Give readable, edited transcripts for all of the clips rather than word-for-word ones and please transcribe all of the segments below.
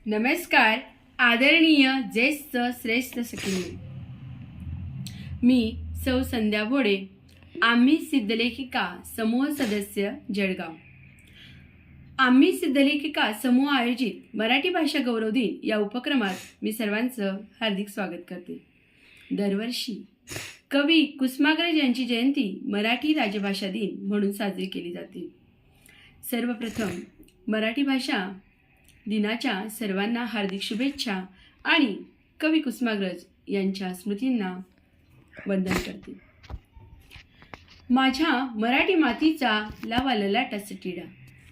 नमस्कार आदरणीय ज्येष्ठ श्रेष्ठ सखींनो, मी सौ संध्या भोडे, आम्ही सिद्धलेखिका समूह सदस्य जळगाव. आम्ही सिद्धलेखिका समूह आयोजित मराठी भाषा गौरव दिन या उपक्रमात मी सर्वांचं हार्दिक स्वागत करते. दरवर्षी कवी कुसुमाग्रज यांची जयंती मराठी राजभाषा दिन म्हणून साजरी केली जाते. सर्वप्रथम मराठी भाषा दिनाच्या सर्वांना हार्दिक शुभेच्छा आणि कवी कुसुमाग्रज यांच्या स्मृतींना वंदन करते. माझ्या मराठी मातीचा लावा ललाटाचा टिडा,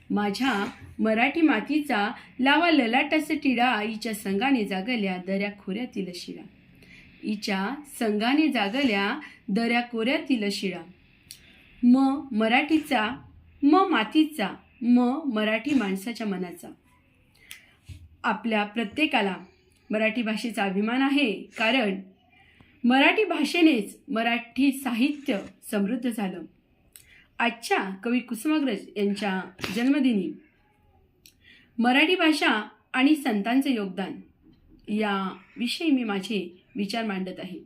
माझ्या मराठी मातीचा लावा ललाटाचा टिडा, हिच्या संगाने जागल्या दऱ्या खोऱ्यातील शिळा, हिच्या संगाने जागल्या दऱ्या खोऱ्यातील शिळा. मराठीचा, मातीचा, मराठी माणसाच्या मनाचा. आपल्या प्रत्येकाला मराठी भाषेचा अभिमान आहे, कारण मराठी भाषेनेच मराठी साहित्य समृद्ध झालं. आजच्या कवी कुसुमाग्रज यांच्या जन्मदिनी मराठी भाषा आणि संतांचे योगदान याविषयी मी माझे विचार मांडत आहे.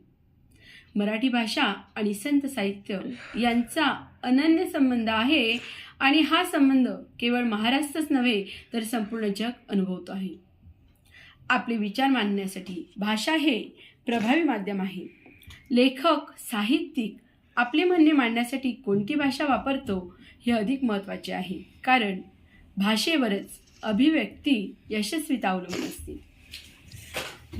मराठी भाषा आणि संत साहित्य यांचा अनन्य संबंध आहे आणि हा संबंध केवळ महाराष्ट्रच नव्हे तर संपूर्ण जग अनुभवतो आहे. आपले विचार मांडण्यासाठी भाषा हे प्रभावी माध्यम आहे. लेखक, साहित्यिक आपले म्हणणे मांडण्यासाठी कोणती भाषा वापरतो हे अधिक महत्त्वाचे आहे, कारण भाषेवरच अभिव्यक्ती यशस्वीता अवलंबून असते.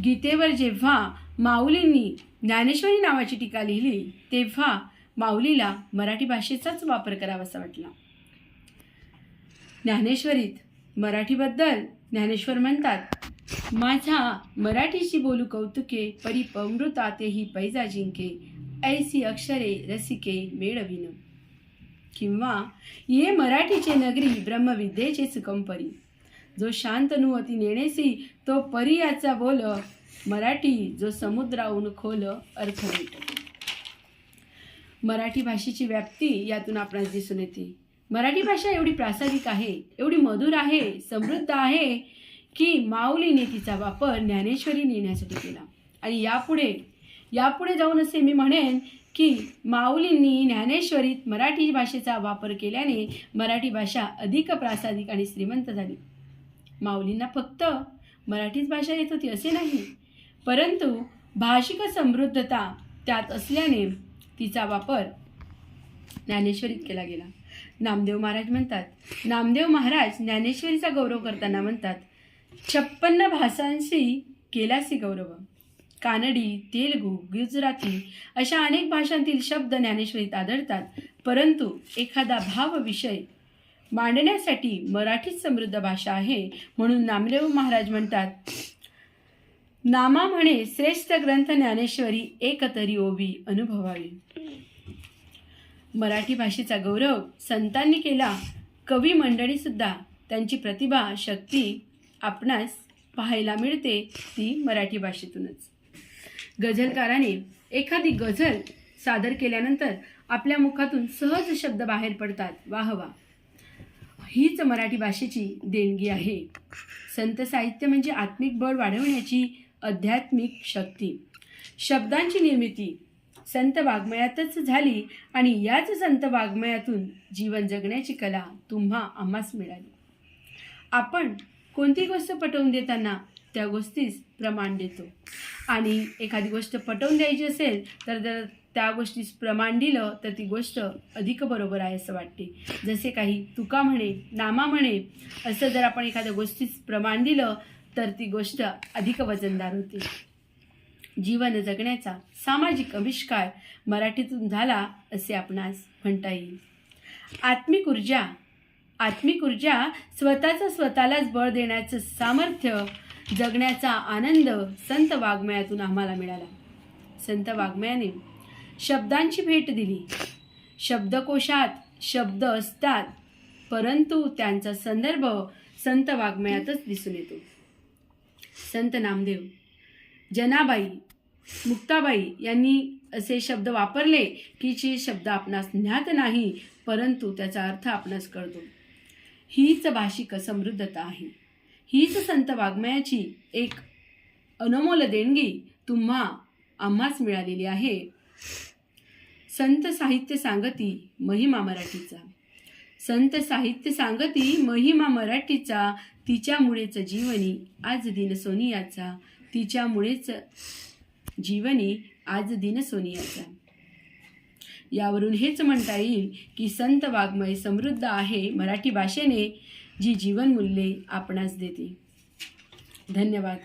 गीतेवर जेव्हा माऊलींनी ज्ञानेश्वरी नावाची टीका लिहिली तेव्हा माऊलीला मराठी भाषेचाच वापर करावासा वाटला. ज्ञानेश्वरीत मराठीबद्दल ज्ञानेश्वर म्हणतात, माझा मराठीची बोलू कौतुके, परिपमृता तेही पैजा जिंके, ऐसी अक्षरे रसिके मेळविन. किंवा ये मराठीचे नगरी ब्रह्मविद्येचे सुकंपरी, जो शांतनु अति नेणेसी तो परी याचा बोल, मराठी जो समुद्राहून खोल अर्थ भेट. मराठी भाषेची व्याप्ती यातून आपणास दिसून येते. मराठी भाषा एवढी प्रासादिक आहे, एवढी मधुर आहे, समृद्ध आहे की माऊलीने तिचा वापर ज्ञानेश्वरी लिहिण्यासाठी केला. आणि यापुढे जाऊन असे मी म्हणेन की माऊलींनी ज्ञानेश्वरीत मराठी भाषेचा वापर केल्याने मराठी भाषा अधिक प्रासादिक आणि श्रीमंत झाली. माऊलींना फक्त मराठीच भाषा येत होती असे नाही, परंतु भाषिक समृद्धता त्यात असल्याने तिचा वापर ज्ञानेश्वरीत केला गेला. नामदेव महाराज ज्ञानेश्वरीचा गौरव करताना म्हणतात, 56 भाषांशी केलासी गौरव. कानडी, तेलुगू, गुजराती अशा अनेक भाषांतील शब्द ज्ञानेश्वरीत आढळतात, परंतु एखादा भावविषय मांडण्यासाठी मराठीच समृद्ध भाषा आहे. म्हणून नामदेव महाराज म्हणतात, नामा म्हणे श्रेष्ठ ग्रंथ ज्ञानेश्वरी, एक तरी ओवी अनुभवावी. मराठी भाषेचा गौरव संतांनी केला. कवी मंडळी सुद्धा त्यांची प्रतिभा, शक्ती आपणास पाहायला मिळते ती मराठी भाषेतूनच. गझलकाराने एखादी गझल सादर केल्यानंतर आपल्या मुखातून सहज शब्द बाहेर पडतात, वाह वाह. हीच मराठी भाषेची देणगी आहे. संत साहित्य म्हणजे आत्मिक बळ वाढवण्याची आध्यात्मिक शक्ती. शब्दांची निर्मिती संत वाङ्मयातच झाली आणि याच संत वाङ्मयातून जीवन जगण्याची कला तुम्हा आम्हास मिळाली. आपण कोणती गोष्ट पटवून देताना त्या गोष्टीस प्रमाण देतो आणि एखादी गोष्ट पटवून द्यायची असेल तर जर त्या गोष्टीस प्रमाण दिलं तर ती गोष्ट अधिक बरोबर आहे असं वाटते. जसे काही तुका म्हणे, नामा म्हणे असं जर आपण एखाद्या गोष्टीस प्रमाण दिलं तर ती गोष्ट अधिक वजनदार होते. जीवन जगण्याचा सामाजिक आविष्कार मराठीतून झाला असे आपणास म्हणता येईल. आत्मिक ऊर्जा स्वतःलाच बळ देण्याचं सामर्थ्य, जगण्याचा आनंद संत वाङ्मयातून आम्हाला मिळाला. संत वाङ्मयाने शब्दांची भेट दिली. शब्दकोशात शब्द असतात, परंतु त्यांचा संदर्भ संत वाङ्मयातच दिसून येतो. संत नामदेव, जनाबाई, मुक्ताबाई यांनी असे शब्द वापरले की जे शब्द आपणास ज्ञात नाही, परंतु त्याचा अर्थ आपणास कळतो. हीच भाषिक समृद्धता आहे. हीच संत वाङ्मयाची एक अनमोल देणगी आम्हास मिळालेली आहे. संत साहित्य सांगती महिमा मराठीचा. संत साहित्य सांगती महिमा मराठीचा. तिच्यामुळेच जीवनी आज दिन सोनियाचा. तिच्यामुळेच जीवनी आज दिन सोनियाचा. यावरून हेच म्हणता येईल की संत वाङ्मय समृद्ध आहे मराठी भाषेने, जी जीवनमूल्ये आपणास देते. धन्यवाद.